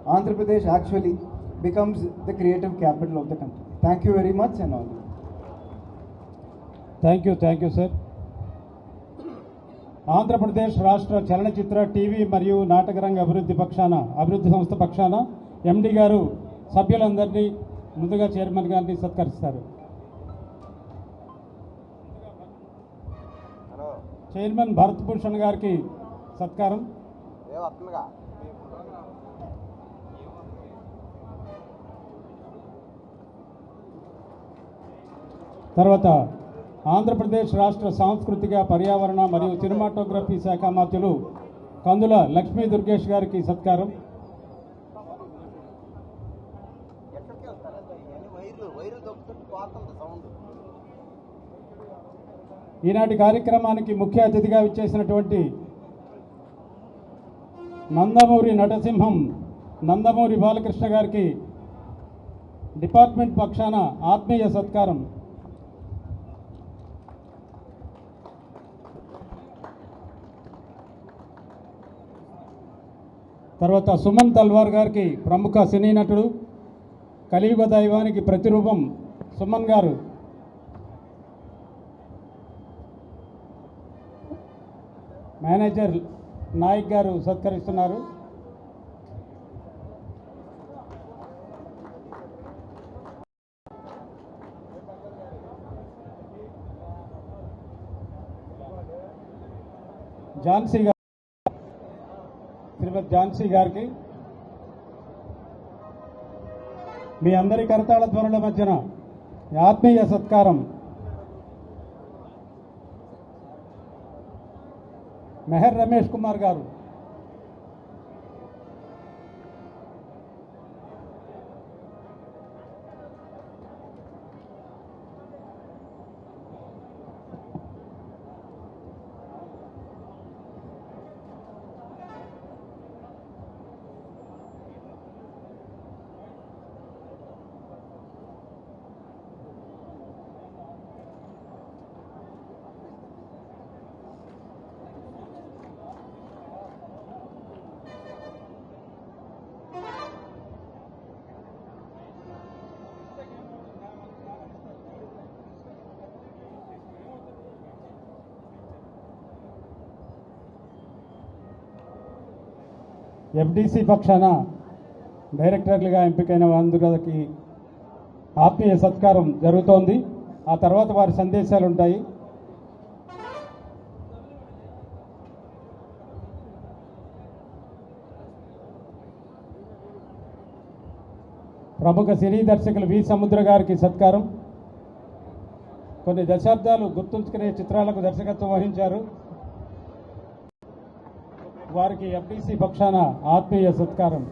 Andhra Pradesh actually becomes the creative capital of the country. Thank you very much and all. Thank you sir. Andhra Pradesh రాష్ట్ర చలనచిత్ర TV మరియు నాటకరంగ అభివృద్ధి సంస్థ పక్షాన ఎండి గారు సభ్యులందరినీ ముందుగా చైర్మన్ గారిని సత్కరిస్తారు. చైర్మన్ భరత్ భూషణ్ గారికి సత్కారం. తర్వాత ఆంధ్రప్రదేశ్ రాష్ట్ర సాంస్కృతిక పర్యావరణ మరియు సినిమాటోగ్రఫీ శాఖ మంత్రులు కందుల లక్ష్మీ దుర్గేష్ గారికి సత్కారం. ఈనాటి కార్యక్రమానికి ముఖ్య అతిథిగా విచ్చేసినటువంటి నందమూరి నటసింహం నందమూరి బాలకృష్ణ గారికి డిపార్ట్మెంట్ పక్షాన ఆత్మీయ సత్కారం. తర్వాత సుమన్ తల్వార్ గారికి ప్రముఖ సినీ నటుడు, కలియుగ దైవానికి ప్రతిరూపం సుమన్ గారు మేనేజర్ నాయక్ గారు సత్కరిస్తున్నారు. శ్రీమతి ఝాన్సీ గారికి మీ అందరి కరతాళ ధ్వనుల మధ్యన ఆత్మీయ సత్కారం. మెహర్ రమేష్ కుమార్ గారు, ఎఫ్డిసి పక్షాన డైరెక్టర్లుగా ఎంపికైన వారందరికీ ఆత్మీయ సత్కారం జరుగుతోంది. ఆ తర్వాత వారి సందేశాలు ఉంటాయి. ప్రముఖ సినీ దర్శకులు వి సముద్ర గారికి సత్కారం. కొన్ని దశాబ్దాలు గుర్తుంచుకునే చిత్రాలకు దర్శకత్వం వహించారు. వారికి ఎఫ్డిసి పక్షాన ఆత్మీయ సత్కారం.